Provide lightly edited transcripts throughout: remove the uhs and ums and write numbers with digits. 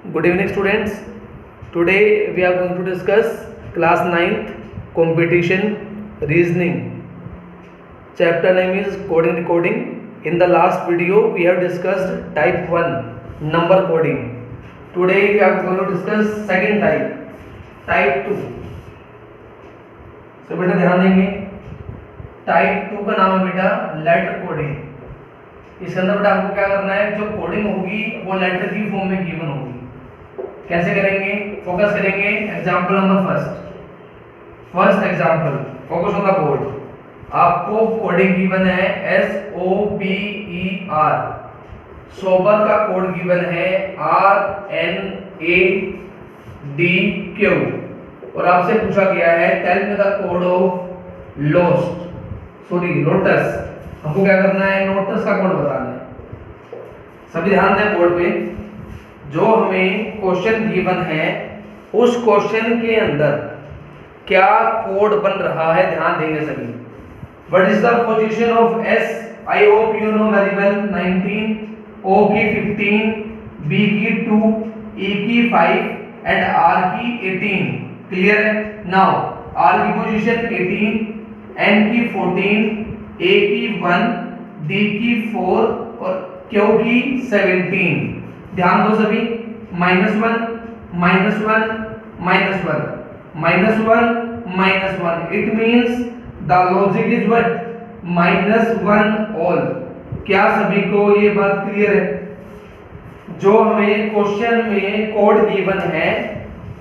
Good evening, students. Today we are going to discuss class 9th competition reasoning. Chapter name is coding decoding. In the last video we have discussed type 1 number coding. Today we are going to discuss second type 2. So बेटा ध्यान देंगे, type 2 का नाम है बेटा letter coding. इसके अंदर बेटा आपको क्या करना है, जो कोडिंग होगी वो लेटर की फॉर्म में गिवन होगी. कैसे करेंगे, फोकस करेंगे. Example number first example, focus on the board. आपको कोडिंग गिवन है SOBER. सोबर का कोड गिवन है RNADQ और आपसे पूछा गया है tell me the code of lotus. हमको क्या करना है, लोटस का कोड बताना है. सभी ध्यान दें बोर्ड पे. जो हमें क्वेश्चन गिवन है उस क्वेश्चन के अंदर क्या कोड बन रहा है ध्यान देंगे सभी. What is the position of S? I hope you know very well. 19, O की 15, B की 2, E की 5 एंड R की 18. क्लियर है. नाउ R की पोजीशन 18, N की 14, A की 1, D की 4 और Q की 17. ध्यान दो सभी. -1 -1 -1 -1 -1. It means the logic is what, -1 all. क्या सभी को ये बात क्लियर है? जो हमें क्वेश्चन में कोड गिवन है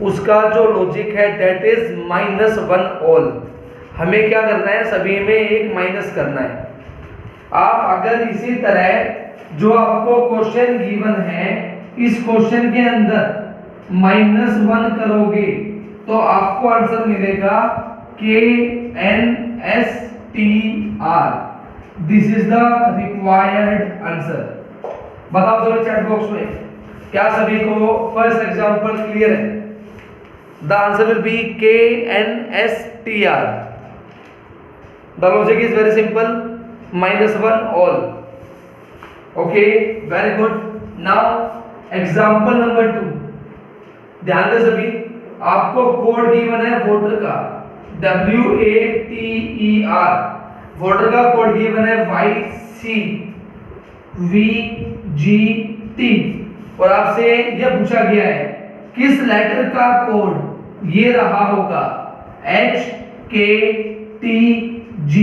उसका जो लॉजिक है दैट इज -1 ऑल. हमें क्या करना है, सभी में एक माइनस करना है. आप अगर इसी तरह जो आपको क्वेश्चन गिवन है इस क्वेश्चन के अंदर -1 करोगे तो आपको आंसर मिलेगा KNSTR. This is the required answer. बताओ जरूर चैट बॉक्स में, क्या सभी को फर्स्ट एग्जांपल क्लियर है? The answer will B KNSTR. The logic is very simple, -1 all. Okay, very good. Now example number 2. ध्यान दें सभी, आपको कोड गिवन है वोटर का WATER. वोटर का कोड गिवन है YCVGT और आपसे यह पूछा गया है किस लेटर का कोड ये रहा होगा, HKTG.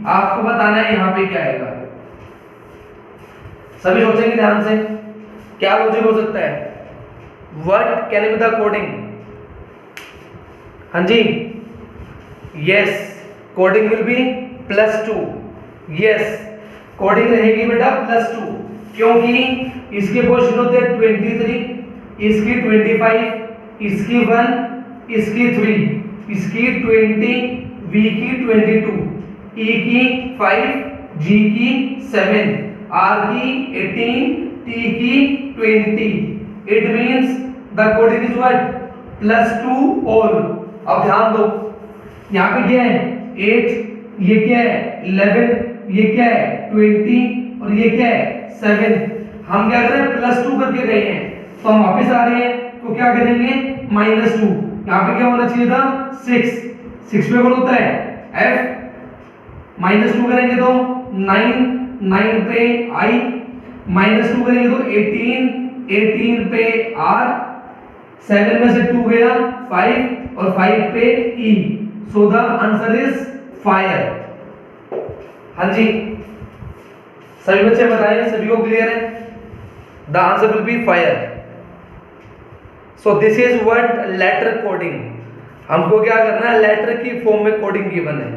आपको बताना है यहां पे क्या आएगा. सभी सोचेंगे ध्यान से, क्या लॉजिक हो सकता है? What can be the coding? हाँ जी, yes, coding will be +2. Yes, coding रहेगी बेटा +2 क्योंकि इसके पोजीशन होते हैं 23, इसकी 25, इसकी 1, इसकी 3, इसकी 20, V की 22, E की 5, G की 7, R की 18, T की 20. It means the coding is what? +2 all. अब ध्यान दो, यहाँ पे क्या है 8, ये क्या है 11, ये क्या है 20 और ये क्या है 7. हम क्या कर रहे हैं, +2 करके गए हैं तो हम वापस आ रहे हैं तो क्या करेंगे, -2. यहाँ पे क्या होना चाहिए था 6 पे कौन होता है F. -2 करेंगे तो 9 पे I, -2 करेंगे तो 18 पे R, 7 में से 2 गया 5 और 5 पे E. So the answer is fire. हाँ जी, सभी बच्चे बताइए, सभी को क्लियर है? The answer will be fire. So this is what letter coding. हमको क्या करना है, लेटर की फॉर्म में कोडिंग गिवन है.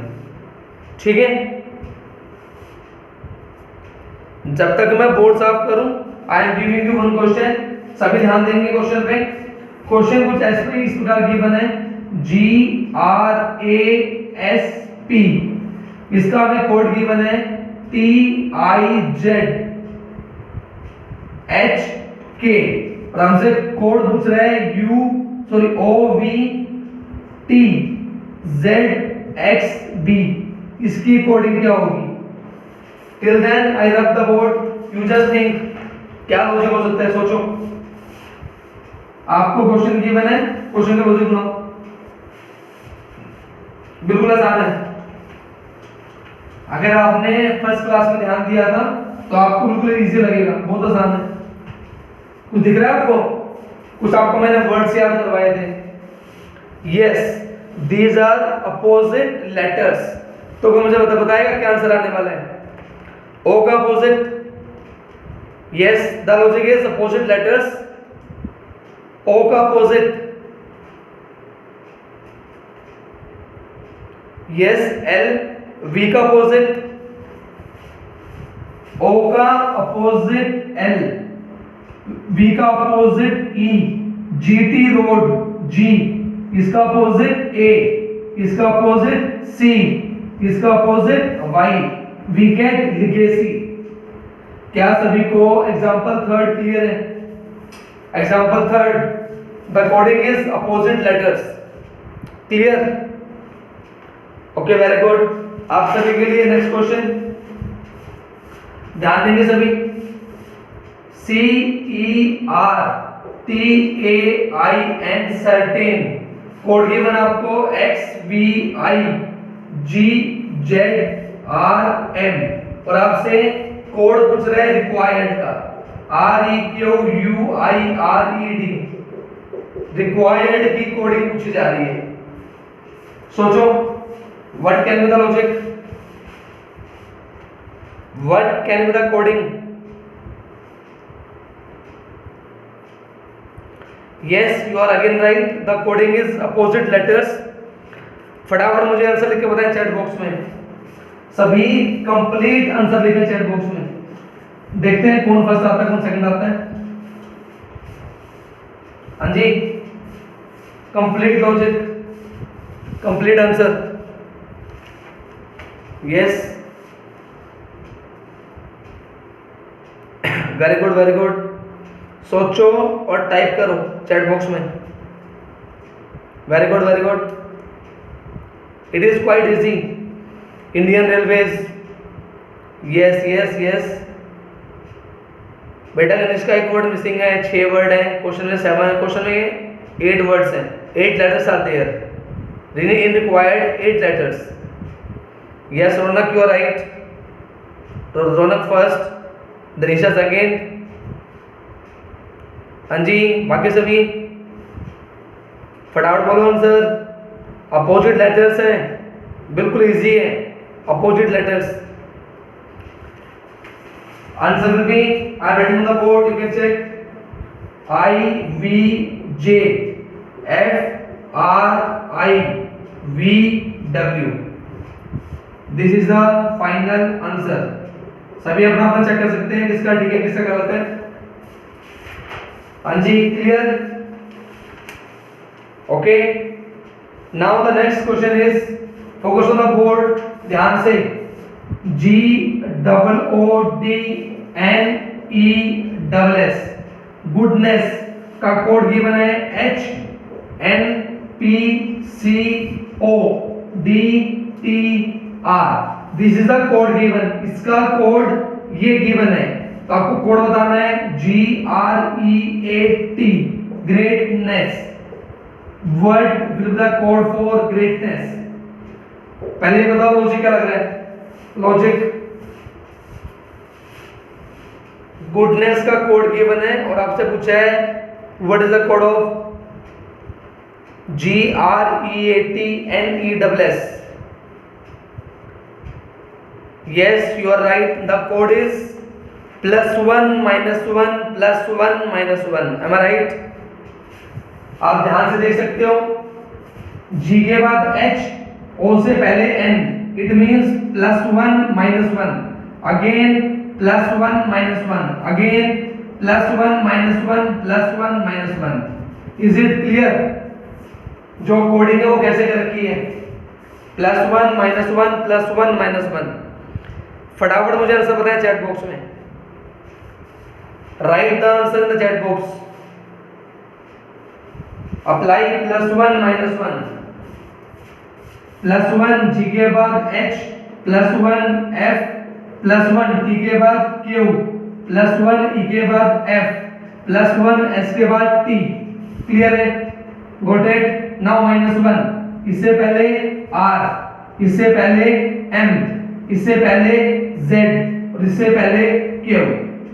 ठीक है, जब तक मैं बोर्ड साफ करूं I am giving you one question. सभी ध्यान देंगे क्वेश्चन पे. क्वेश्चन कुछ ऐसे इस प्रकार गिवन है GRASP. इसका हमें कोड गिवन है TIZHK और हमसे कोड पूछ रहा है OVTZXB. इसकी कोडिंग क्या होगी? Till then I rub the board. You just think क्या लॉजिक हो सकता है, सोचो. आपको क्वेश्चन गिवन है, क्वेश्चन का लॉजिक बनाओ, बिल्कुल आसान है। अगर आपने फर्स्ट क्लास में ध्यान दिया था तो आपको बिल्कुल इजी लगेगा, बहुत आसान है। कुछ दिख रहा है आपको? कुछ आपको मैंने वर्ड्स याद करवाए थे। Yes, these are opposite letters. तो कोई मुझे बताएगा क्या आंसर आने वाला है? ओ का opposite, yes the logic is opposite letters. O का अपोजिट, यस एल। वी का अपोजिट, ओ का अपोजिट एल। वी का opposite E. GT road, G. इसका अपोजिट ए, इसका अपोजिट सी, इसका अपोजिट वाई। Weekend, legacy. क्या सभी को एग्जांपल थर्ड क्लियर है? Example third, the coding is opposite letters. Clear? Okay, very good. आप सभी के लिए नेक्स्ट क्वेश्चन ध्यान देंगे सभी। CERTAIN सर्टेन कोड गिवन आपको XVIGZRM और आपसे कोड पूछ रहे हैं रिक्वायर्ड का REQUIRED। रिक्वायर्ड की कोडिंग पूछी जा रही है। सोचो, what can be the logic? What can be the coding? Yes, you are again right. The coding is opposite letters. फटाफट मुझे आंसर लिख के बताएं चैट बॉक्स में। सभी कंप्लीट आंसर लिखें चैट बॉक्स में। देखते हैं कौन फर्स्ट आता है, कौन सेकंड आता है। हाँ जी, complete logic, complete answer. Yes, very good, very good. सोचो और टाइप करो चैट बॉक्स में। Very good, very good. It is quite easy. Indian Railways, yes yes yes. बेटा गणेश का एक वर्ड मिसिंग है, 6 वर्ड है, क्वेश्चन में 7, क्वेश्चन में 8 वर्ड्स हैं, 8 letters are there. In required 8 letters. Yes Raunak, you are right. Raunak first, Danisha second. हाँ जी, बाकी सभी फटाफट बोलो आंसर। अपोजिट लेटर्स है, बिल्कुल इजी है, opposite letters. Answer will be, I am writing on the board, you can check. IVJFRIVW। This is the final answer. सभी अपना अपना चेक कर सकते हैं किसका ठीक है किसका गलत है। हाँ जी, clear? Okay, now the next question is, focus on the board, ध्यान से। GOODNESS, गुडनेस का कोड गिवन है HNPCODTR। This is the code given, इसका कोड ये गिवन है, तो आपको कोड बताना है GREAT, greatness. Word will the code for greatness. पहले बताओ लॉजिक क्या लग रहा है? लॉजिक, गुडनेस का कोड गिवन है और आपसे पूछा है what is the code of GREATNESS। Yes, you are right. The code is +1 -1 +1 -1. Am I right? आप ध्यान से देख सकते हो, G के बाद H, O से पहले N, it means +1 -1, again +1 -1, again +1 -1 +1 -1. Is it clear? जो कोडिंग है वो कैसे कर रखी है? +1 -1 +1 -1। फटाफट मुझे आंसर बताएं चैट बॉक्स में। Right the answer in the chat box. Apply +1 -1, +1 G के बाद H, +1 F, +1 T के बाद Q, +1 E के बाद F, +1 S के बाद T। क्लियर है, गॉट इट। नाउ -1, इससे पहले R, इससे पहले M, इससे पहले Z और इससे पहले Q।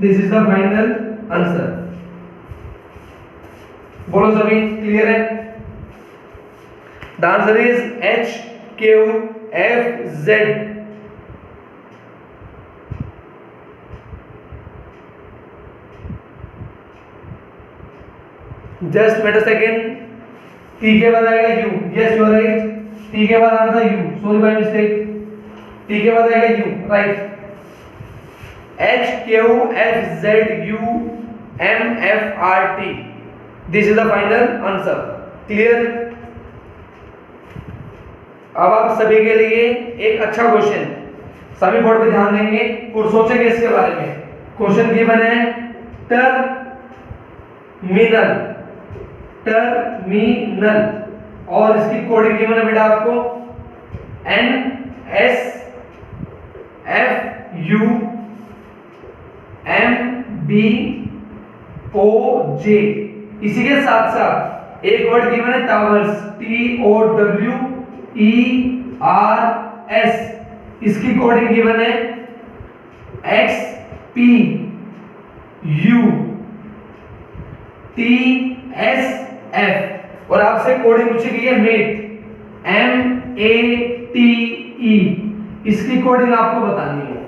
This is the final answer. बोलो सभी, क्लियर है? The answer is H Q F Z। Just wait a second. T के बाद आएगा U, yes you are right. T के बाद आना था U, sorry by mistake. T के बाद आएगा U, right. H Q F Z U M F R T, this is the final answer. Clear? अब आप सभी के लिए एक अच्छा क्वेश्चन, सभी बोर्ड पे ध्यान देंगे और सोचेंगे इसके बारे में। क्वेश्चन गिवन है टर्मिनल और इसकी कोडिंग गिवन है बेटा आपको N S F U M B O J। इसी के साथ साथ एक वर्ड गिवन है टावर्स, TOWERS। इसकी कोडिंग गिवन है XPUTSF और आपसे कोडिंग पूछी गई है मेट, MATE। इसकी कोडिंग आपको बतानी है।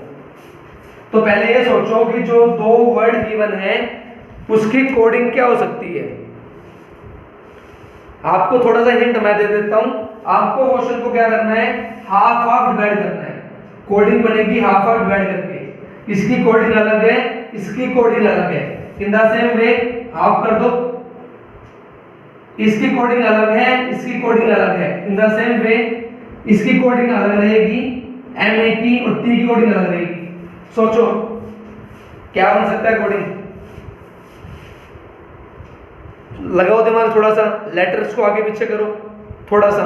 तो पहले ये सोचो कि जो दो वर्ड गिवन है उसकी कोडिंग क्या हो सकती है। आपको थोड़ा सा हिंट मैं दे देता हूं। आपको क्वेश्चन को क्या करना है, हाफ हाफ डिवाइड करना है। कोडिंग बनेगी हाफ हाफ डिवाइड करके। इसकी कोडिंग अलग है, इसकी कोडिंग अलग है। इन द सेम वे हाफ कर दो, इसकी कोडिंग अलग है, इसकी कोडिंग अलग है। इन द सेम वे इसकी कोडिंग अलग रहेगी, MAT और T की कोडिंग अलग रहेगी। सोचो क्या बन सकता है कोडिंग। लगाओ दिमाग थोड़ा सा, लेटर्स को आगे पीछे करो थोड़ा सा।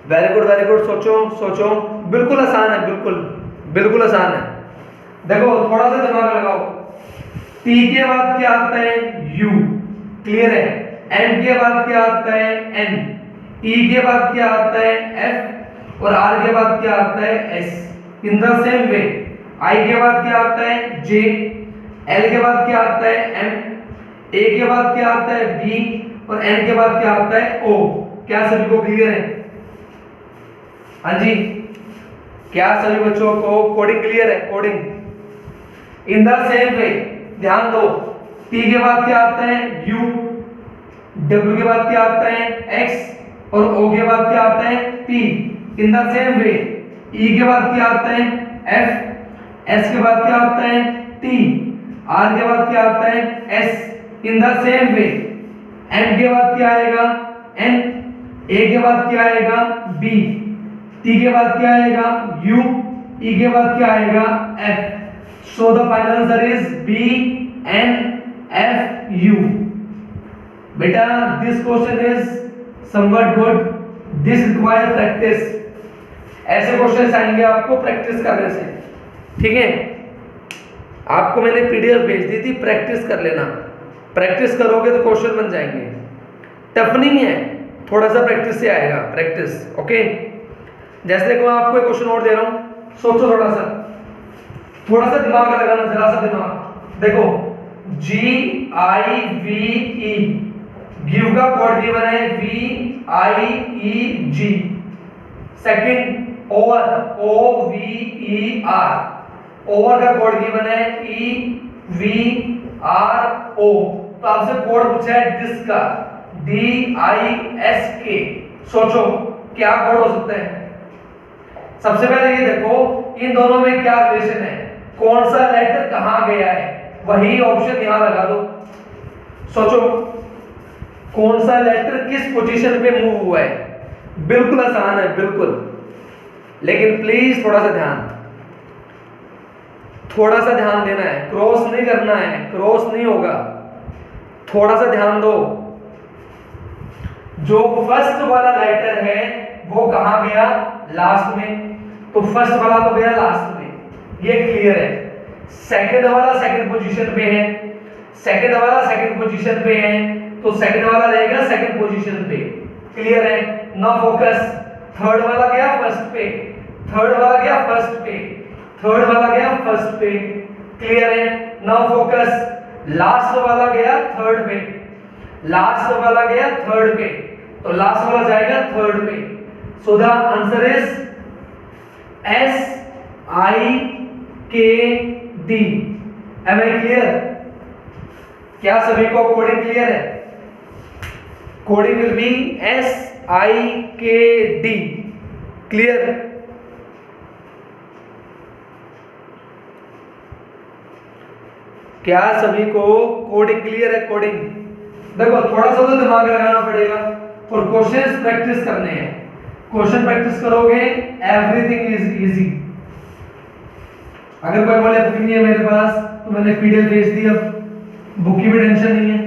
वेरी गुड वेरी गुड, सोचो सोचो। बिल्कुल आसान है, बिल्कुल बिल्कुल आसान है। देखो थोड़ा सा दिमाग लगाओ। T के बाद क्या आता है, U, क्लियर है। M के बाद क्या आता है, N, E के बाद क्या आता है, F और R के बाद क्या आता है, S। In the same way I के बाद क्या आता है, J, L के बाद क्या आता है, M, A के बाद क्या आता है, B और N के बाद क्या आता है, O। क्या सभी को क्लियर है? हाँ जी, क्या सभी बच्चों को कोडिंग क्लियर है? कोडिंग इन द सेम वे ध्यान दो। T के बाद क्या आता है, U, W के बाद क्या आता है, X और O के बाद क्या आता है, P। In the same way E के बाद क्या आता है, F, S के बाद क्या आता है, T, R के बाद क्या आता है, S। In the same way M के बाद क्या आएगा, N, A के बाद क्या आएगा, B, T के बाद क्या आएगा, U, E के बाद क्या आएगा, F। So the final answer is B N F U। बेटा this question is somewhat good, this require practice। ऐसे क्वेश्चन आएंगे आपको प्रैक्टिस करने से, ठीक है। आपको मैंने PDF भेज दी थी, प्रैक्टिस कर लेना। प्रैक्टिस करोगे तो क्वेश्चन बन जाएंगे। टफ नहीं है, थोड़ा सा प्रैक्टिस से आएगा, प्रैक्टिस, ओके। जैसे को आपको एक क्वेश्चन और दे रहा हूं, सोचो थोड़ा सा दिमाग लगाना, जरा सा दिमाग। देखो GIVE, गिव का कोड गिवन है VIEG। Second over, OVER, over का कोड गिवन है EVRO। तो आपसे कोड पूछा है डिस्क का, DISK। सोचो क्या कोड हो सकता है। सबसे पहले ये देखो इन दोनों में क्या रिलेशन है, कौन सा लेटर कहां गया है, वही ऑप्शन यहां लगा दो। सोचो कौन सा लेटर किस पोजीशन पे मूव हुआ है। बिल्कुल आसान है, बिल्कुल, लेकिन प्लीज थोड़ा सा ध्यान देना है। क्रॉस नहीं करना है, क्रॉस नहीं होगा। थोड़ा सा ध्यान दो। जो फर्स्ट वाला लेटर है वो कहां गया, लास्ट में। तो फर्स्ट वाला तो गया लास्ट में, ये क्लियर है। सेकंड वाला सेकंड पोजीशन पे है, सेकंड वाला सेकंड पोजीशन पे है, तो सेकंड वाला रहेगा सेकंड पोजीशन पे। क्लियर है? Now focus. थर्ड वाला गया फर्स्ट पे, थर्ड वाला गया फर्स्ट पे, थर्ड वाला गया फर्स्ट पे। क्लियर है? Now focus. लास्ट वाला गया थर्ड पे, लास्ट वाला गया थर्ड पे, तो लास्ट वाला जाएगा थर्ड पे। So the answer is SIKD। Am I clear? क्या सभी को कोडिंग क्लियर है? Coding will be SIKD। Clear? क्या सभी को कोडिंग क्लियर है? कोडिंग देखो थोड़ा सा तो दिमाग लगाना पड़ेगा और क्वेश्चंस प्रैक्टिस करने हैं। क्वेश्चन प्रैक्टिस करोगे एवरीथिंग इज इजी। अगर कोई बोले बुक नहीं है मेरे पास, तो मैंने पीडीएफ भेज दी, अब बुक की भी टेंशन नहीं है।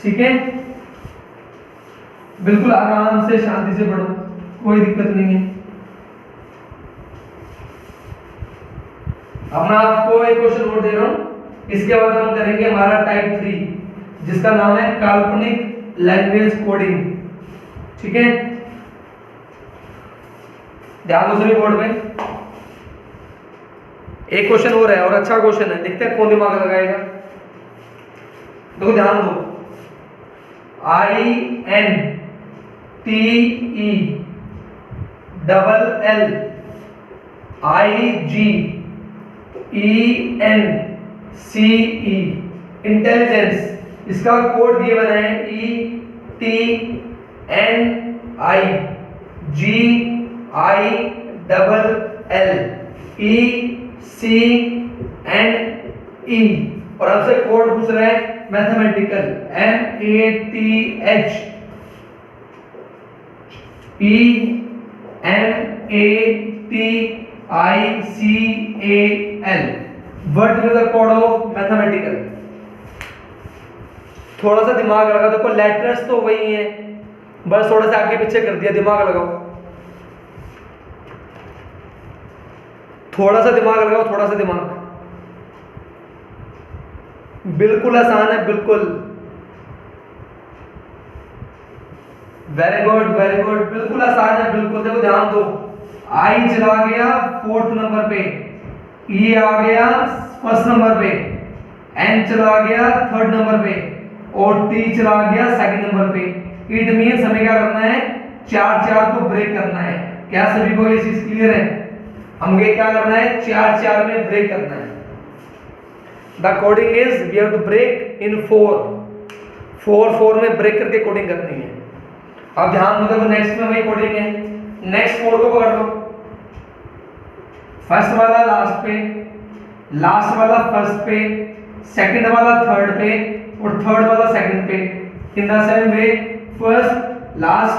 ठीक है? बिल्कुल आराम से शांति से पढ़ो, कोई दिक्कत नहीं है। अब मैं आपको एक क्वेश्चन और दे रहा हूं, इसके बाद हम करेंगे हमारा टाइप 3, जिसका नाम है काल्पनिक लैंग्वेज कोडिंग। ठीक है? ध्यान दो सभी बोर्ड में। एक क्वेश्चन और है और अच्छा क्वेश्चन है, देखते हैं कौन दिमाग लगाएगा। देखो ध्यान दो। INTELLIGENCE, इंटेलिजेंस, इसका कोड गिवन है ETNIGILLECE, और आपसे कोड पूछ रहा है mathematical MATHEMATICAL। What is the code of mathematical? थोड़ा सा दिमाग लगाओ। देखो लेटर्स तो वही है, बस थोड़ा सा आगे पीछे कर दिया। दिमाग लगाओ, थोड़ा सा दिमाग लगाओ, थोड़ा सा दिमाग। बिल्कुल आसान है, बिल्कुल। वेरी गुड, वेरी गुड, बिल्कुल आसान है, बिल्कुल। देखो ध्यान दो। आई चला गया फोर्थ नंबर पे, ई आ गया फर्स्ट नंबर पे, एन चला गया थर्ड नंबर पे, और टी चला गया सेकंड नंबर पे। इट मींस हमें क्या करना है? चार चार को ब्रेक करना है। क्या सभी को ये चीज क्लियर है? हमें क्या करना है? चार चार में ब्रेक करना है। The coding is we have to break in 4 में ब्रेक करके कोडिंग करनी है। अब ध्यान दो, देखो नेक्स्ट में वही कोडिंग है। नेक्स्ट कोड को पकड़ लो। फर्स्ट वाला लास्ट पे, लास्ट वाला फर्स्ट पे, सेकंड वाला थर्ड पे, और थर्ड वाला सेकंड पे। In the same way first last,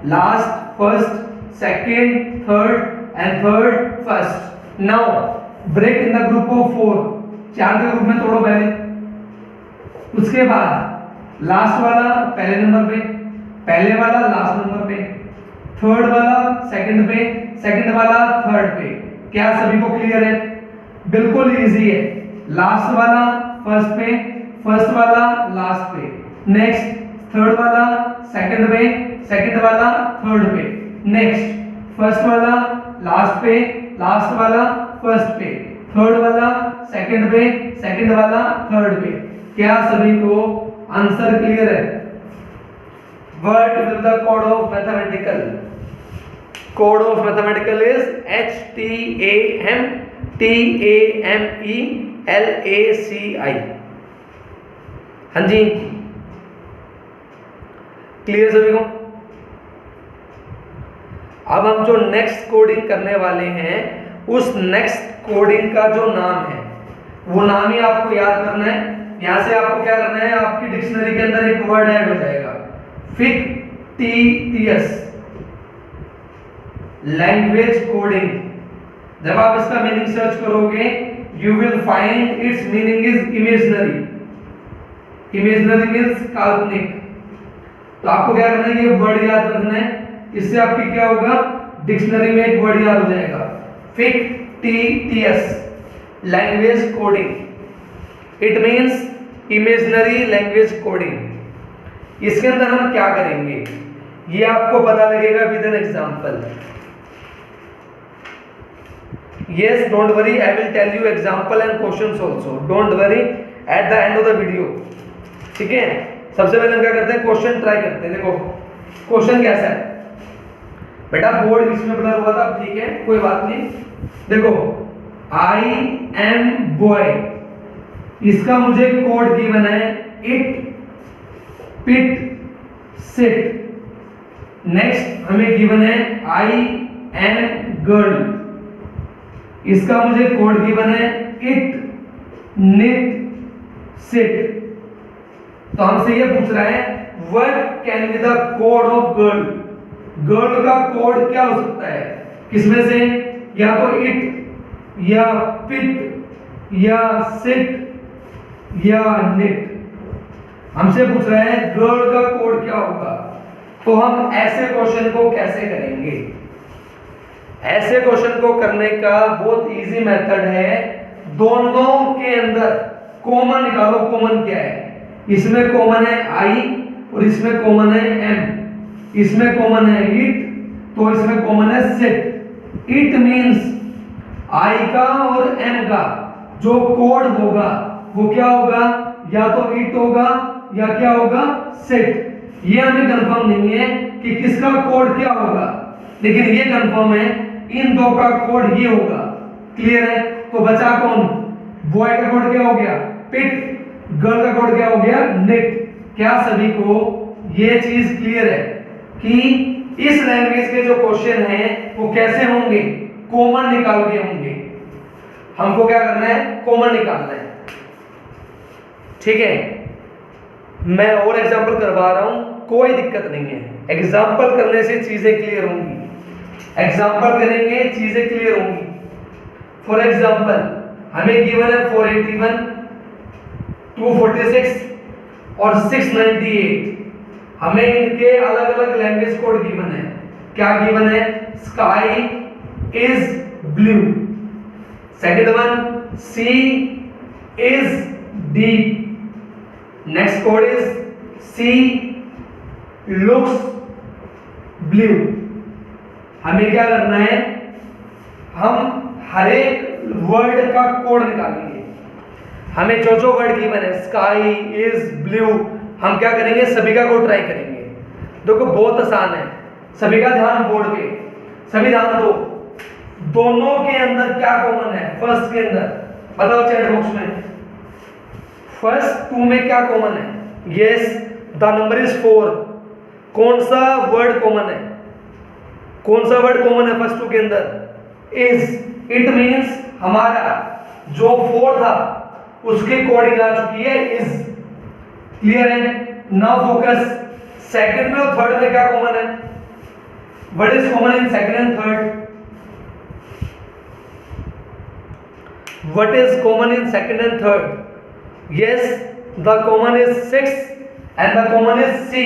last first, second third, and third first. Now break in the group of 4, 4 के ग्रुप में तोड़ो पहले। उसके बाद लास्ट वाला पहले नंबर पे, पहले वाला लास्ट नंबर पे, थर्ड वाला सेकंड पे, सेकंड वाला थर्ड पे। क्या सभी को क्लियर है? बिल्कुल इजी है। लास्ट वाला फर्स्ट पे, फर्स्ट वाला लास्ट पे, नेक्स्ट थर्ड वाला सेकंड पे, सेकंड वाला थर्ड पे, नेक्स्ट फर्स्ट वाला लास्ट पे, लास्ट वाला फर्स्ट पे, थर्ड वाला सेकंड पे, सेकंड वाला थर्ड पे। क्या सभी को आंसर क्लियर है? What will the code of mathematical? Code of mathematical is HTAMTAMELACI। हाँ जी, क्लियर सभी को? अब हम जो नेक्स्ट कोडिंग करने वाले हैं, उस नेक्स्ट कोडिंग का जो नाम है, वो नाम ही आपको याद करना है। यहां से आपको क्या करना है? आपकी डिक्शनरी के अंदर एक वर्ड ऐड हो जाएगा, fictitious लैंग्वेज कोडिंग। जब आप इसका मीनिंग सर्च करोगे, you will find its meaning is imaginary. Imaginary means काल्पनिक। तो आपको क्या करना है? ये वर्ड याद रखना है। इससे आपकी क्या होगा? डिक्शनरी में एक वर्ड याद हो जाएगा, fictitious। Language coding, it means imaginary language coding. इसके अंदर हम क्या करेंगे ये आपको पता लगेगा with an example. Yes, don't worry, I will tell you example and questions also. Don't worry, at the end of the video. ठीक है, सबसे पहले हम क्या करते हैं, क्वेश्चन ट्राई करते हैं। देखो क्वेश्चन कैसा है बेटा, बोर्ड इसमें ब्लर हुआ था, ठीक है कोई बात नहीं। देखो आई एम बॉय, इसका मुझे कोड गिवन है इट, पिट, सिट। नेक्स्ट हमें गिवन है आई एम गर्ल, इसका मुझे कोड गिवन है इट, निट, सिट। तो हमसे ये पूछ रहा है what can be the code of girl, girl का कोड क्या हो सकता है, किसमें से, या तो इट या पिट या सिट या निट। हमसे पूछ रहा है गर्ल का कोड क्या होगा। तो हम ऐसे क्वेश्चन को कैसे करेंगे, ऐसे क्वेश्चन को करने का बहुत इजी मेथड है, दोनों के अंदर कॉमन निकालो। कॉमन क्या है, इसमें कॉमन है आई और इसमें कॉमन है एम, इसमें कॉमन है इट तो इसमें कॉमन है सेट। इट मींस आई का और एम का जो कोड होगा वो क्या होगा, या तो इट होगा या क्या होगा, सेट। ये हमें कंफर्म नहीं है कि किसका कोड क्या होगा, लेकिन ये कंफर्म है इन दो का कोड ये होगा। क्लियर है, तो बचा कौन, बॉय का कोड क्या हो गया पिट, गर्ल का कोड क्या हो गया नेट। क्या सभी को ये चीज क्लियर है कि इस लैंग्वेज के जो क्वेश्चन हैं वो कैसे होंगे, कॉमन निकाल के होंगे। हमको क्या करना है, कॉमन निकालना है। ठीक है, मैं और एग्जांपल करवा रहा हूं, कोई दिक्कत नहीं है, एग्जांपल करने से चीजें क्लियर होंगी, एग्जांपल करेंगे चीजें क्लियर होंगी। फॉर एग्जांपल हमें गिवन है 481, 246 और 698। हमें इनके अलग अलग लैंग्वेज कोड गिवन है। क्या गिवन है, sky is blue, second one sea is deep, next code is sea looks blue. हमें क्या करना है, हम हर एक वर्ड का कोड निकालेंगे। हमें जो जो वर्ड गिवन है स्काई इज ब्लू, हम क्या करेंगे, सभी का कोड ट्राई करेंगे। देखो बहुत आसान है, सभी का ध्यान बोर्ड पे, सभी ध्यान दो। दोनों के अंदर क्या कॉमन है, फर्स्ट के अंदर बताओ चैट बॉक्स में, फर्स्ट 2 में क्या कॉमन है, यस द नंबर इज 4। कौन सा वर्ड कॉमन है, कौन सा वर्ड कॉमन है फर्स्ट 2 के अंदर, इज। इट मींस हमारा जो 4 था उसके कोडिंग आ चुकी है इज। क्लियर है, नाउ फोकस सेकंड में और थर्ड में क्या कॉमन है, what is common in second and third, what is common in second and third, yes the common is 6 and the common is C.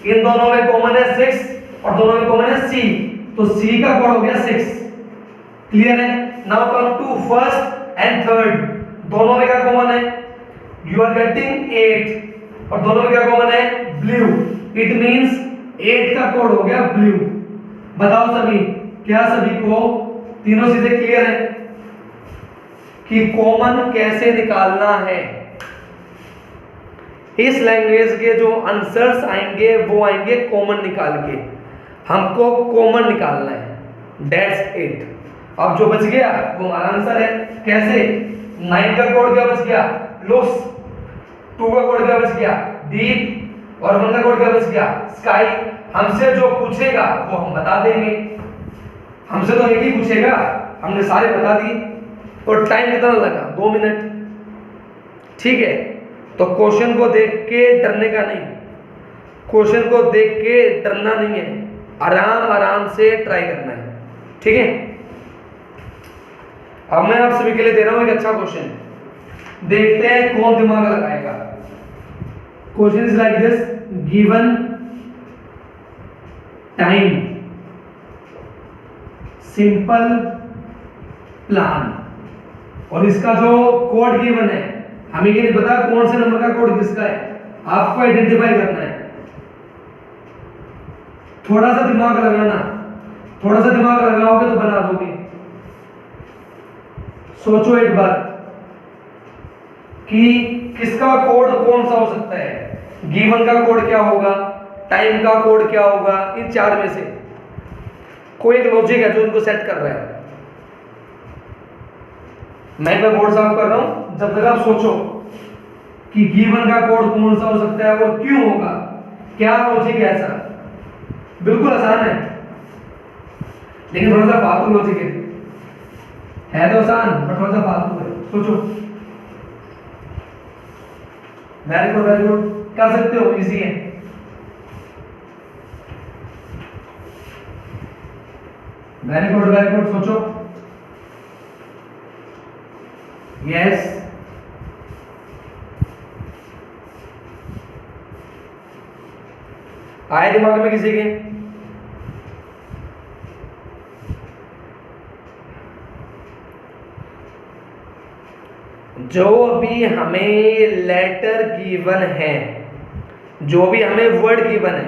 इन दोनों में कॉमन है 6 और दोनों में कॉमन है सी, तो सी का कोड हो गया 6। क्लियर है, now come to first and third, दोनों में क्या कॉमन है, यू आर गेटिंग 8 और दोनों में क्या कॉमन है, ब्लू। इट मींस 8 का कोड हो गया ब्लू। बताओ सभी, क्या सभी को तीनों चीजें क्लियर है कि कॉमन कैसे निकालना है। इस लैंग्वेज के जो आंसर्स आएंगे वो आएंगे कॉमन निकाल के, हमको कॉमन निकालना है, दैट्स इट। अब जो बच गया वो हमारा आंसर है। कैसे, 9 का कोड क्या बच गया, लुक्स, 2 का कोड क्या बच गया, डीप, और 1 का कोड क्या बच गया, स्काई। हमसे जो पूछेगा वो हम बता देंगे, हमसे तो एक ही पूछेगा, हमने सारे बता दिए। और टाइम कितना लगा, 2 मिनट। ठीक है, तो क्वेश्चन को देख के डरने का नहीं, क्वेश्चन को देख के डरना नहीं है, आराम आराम से ट्राई करना है। ठीक है, अब मैं आप सभी के लिए दे रहा हूं एक अच्छा क्वेश्चन, देखते हैं कौन दिमाग लगाएगा। Question is like this, given time, simple plan, और इसका जो कोड गिवन है, हमें ये नहीं पता कौन से नंबर का कोड किसका है, आपको आइडेंटिफाई करना है। थोड़ा सा दिमाग लगाना, थोड़ा सा दिमाग लगाओगे तो बना दोगे। सोचो एक बार कि किसका कोड कौन सा हो सकता है, गिवन का कोड क्या होगा, टाइम का कोड क्या होगा, इन चार में से कोई एक लॉजिक है जो उनको सेट कर रहा है। मैं बोर्ड साफ कर रहा हूं, जब तक आप सोचो कि गिवन का कोड कौन सा हो सकता है और क्यों होगा, क्या लॉजिक है ऐसा। बिल्कुल आसान है, लेकिन थोड़ा सा फालतू लॉजिक है तो आसान पर थोड़ा सा फालतू है। सोचो, वेरी गुड, कर सकते हो, इजी है। वेरी गुड, सोचो। यस, आए दिमाग में किसी के? जो भी हमें लेटर गिवन है, जो भी हमें वर्ड गिवन है,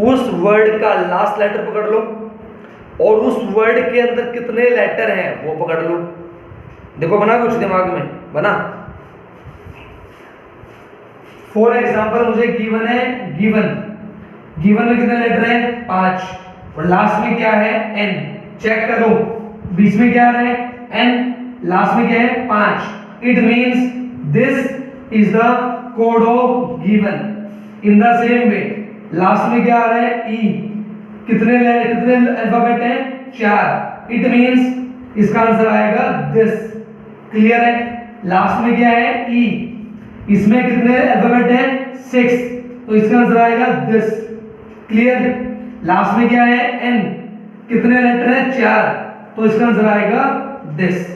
उस वर्ड का लास्ट लेटर पकड़ लो और उस वर्ड के अंदर कितने लेटर हैं वो पकड़ लो। देखो बना कुछ दिमाग में, बना। फॉर एग्जाम्पल मुझे गिवन है, गिवन में कितने लेटर हैं? 5, और लास्ट में क्या है? n। चेक करो, बीच में क्या है? n, लास्ट में क्या है? 5। It means this is the code of given. In the same way last में क्या आ रहा है? e। कितने अल्फाबेट हैं? 4। इट मींस इसका आंसर आएगा दिस। क्लियर है? लास्ट में क्या है? e। इसमें कितने अल्फाबेट हैं? 6, तो इसका आंसर आएगा दिस। क्लियर? लास्ट में क्या है? n। कितने लेटर हैं? 4, तो इसका आंसर आएगा दिस।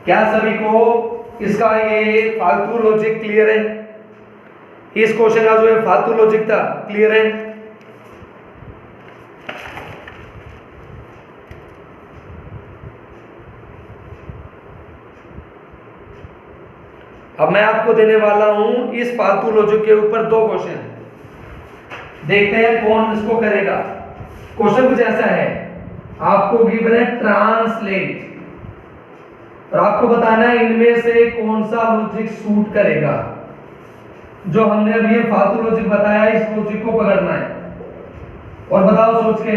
क्या सभी को इसका ये फालतू लॉजिक क्लियर है? इस क्वेश्चन का जो फालतू लॉजिक था क्लियर है? अब मैं आपको देने वाला हूं इस फालतू लॉजिक के ऊपर 2 क्वेश्चन, देखते हैं कौन इसको करेगा। क्वेश्चन कुछ ऐसा है, आपको गिवन है ट्रांसलेट, और आपको बताना है इनमें से कौन सा लॉजिक सूट करेगा। जो हमने अभी ये फालतू लॉजिक बताया, इस लॉजिक को पकड़ना है और बताओ सोच के,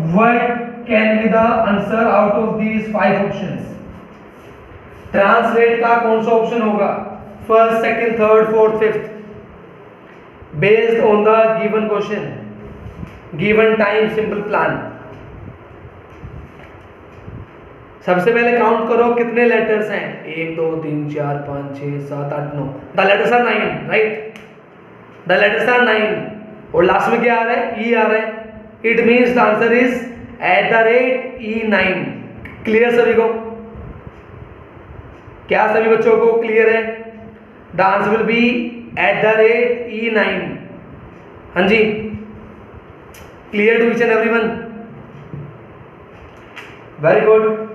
what can be the answer out of these 5 options. Translate का कौन सा ऑप्शन होगा? First, second, third, fourth, fifth, based on the given question, given time, simple plan. सबसे पहले काउंट करो कितने लेटर्स हैं। 1 2 3 4 5 6 7 8 9। The letters are 9, right? The letters are 9, और लास्ट में क्या आ रहा है? ई आ रहा है। It means the answer is @E9। Clear सभी को? क्या सभी बच्चों को क्लियर है? The answer will be @E9। हाँ जी, clear to each and everyone? Very good.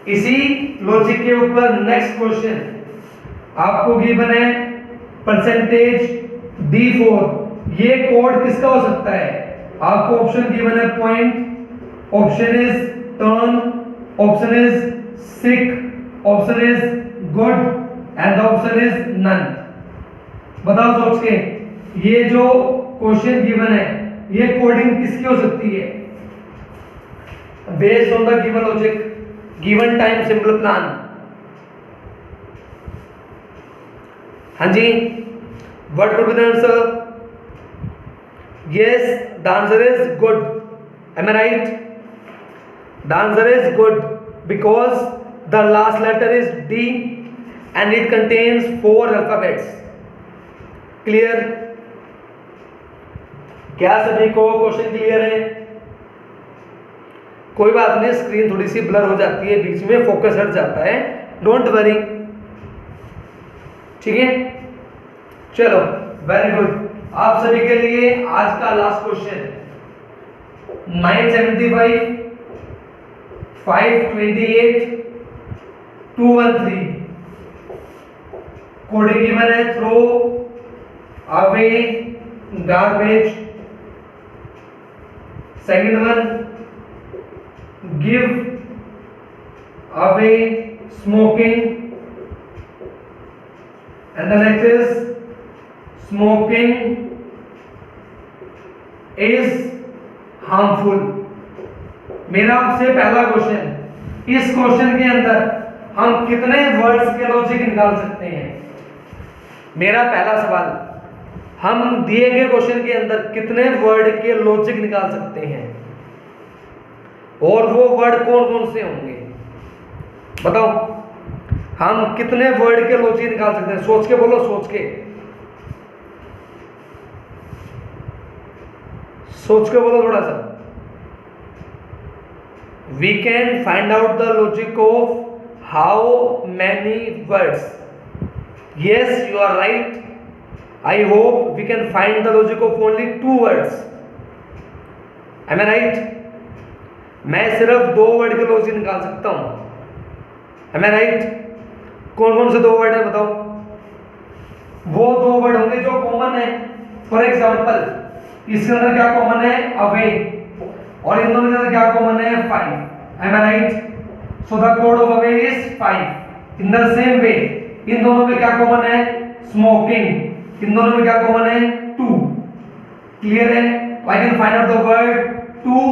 इसी लॉजिक के ऊपर नेक्स्ट क्वेश्चन आपको गिवन है परसेंटेज D4। ये कोड किसका हो सकता है? आपको ऑप्शन गिवन है point, option is turn, option is sick, option is good and the option is none. बताओ सोच के, ये जो क्वेश्चन गिवन है ये कोडिंग किसकी हो सकती है? Based on the given logic, given time, simple plan. हाँ जी, what would be the answer? Yes, the answer is good. Am I right? The answer is good because the last letter is D and it contains 4 alphabets. Clear? क्या सभी को question clear है? कोई बात नहीं, screen थोड़ी सी blur हो जाती है, बीच में फोकस हट जाता है, डोंट वरी, ठीक है? चलो, वेरी गुड। आप सभी के लिए आज का लास्ट क्वेश्चन, 975, 528 213 कोडिंग गिवन है, throw away garbage. Second one, give away smoking, and the next is smoking is harmful. मेरा आपसे पहला क्वेश्चन, इस क्वेश्चन के अंदर हम कितने वर्ड्स के लॉजिक निकाल सकते हैं? मेरा पहला सवाल, हम दिए गए क्वेश्चन के अंदर कितने वर्ड के लॉजिक निकाल सकते हैं, और वो वर्ड कौन कौन से होंगे? बताओ, हम कितने वर्ड के लॉजिक निकाल सकते हैं? सोच के बोलो, सोच के बोलो थोड़ा सा। We can find out the logic of how many words. Yes, you are right. I hope we can find the logic of only 2 words. Am I right? मैं सिर्फ 2 वर्ड के लॉजिक निकाल सकता हूं। Am I right? कौन कौन से 2 word है बताओ? वो 2 वर्ड होंगे जो कॉमन है। फॉर एग्जाम्पल, इसके अंदर क्या कॉमन है? अवे। और इन दोनों के अंदर क्या कॉमन है? 5। Am I right? So the code of away is 5. In the same way, इन दोनों में क्या कॉमन है? Smoking. इन दोनों में क्या कॉमन है? 2. Clear है? I can find out the word 2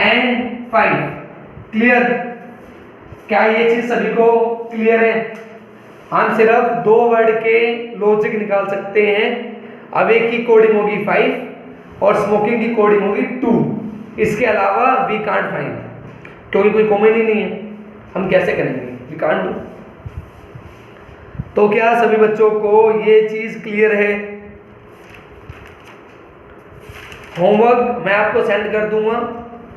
and 5. Clear? क्या ये चीज सभी को क्लियर है? हम सिर्फ 2 वर्ड के लॉजिक निकाल सकते हैं। अवे की कोडिंग होगी 5 और स्मोकिंग की कोडिंग होगी 2। इसके अलावा वी कांट फाइंड, क्योंकि कोई कॉमन ही नहीं है। हम कैसे करेंगे? We can't do. तो क्या सभी बच्चों को ये चीज क्लियर है? होमवर्क मैं आपको सेंड कर दूंगा,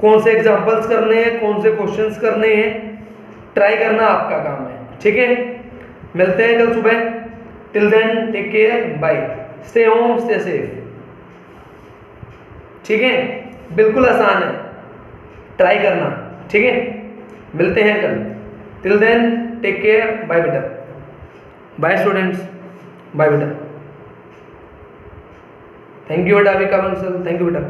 कौन से एग्जांपल्स करने हैं, कौन से क्वेश्चंस करने हैं, ट्राई करना आपका काम है। ठीक है, मिलते हैं कल सुबह। Till then take care, bye, stay home, stay safe. ठीक है, बिल्कुल आसान है, ट्राई करना। ठीक है, मिलते हैं कल। Till then take care, bye बेटा, बाय स्टूडेंट्स, बाय बेटा। थैंक यू बेटा, विका बंसल, थैंक यू बेटा।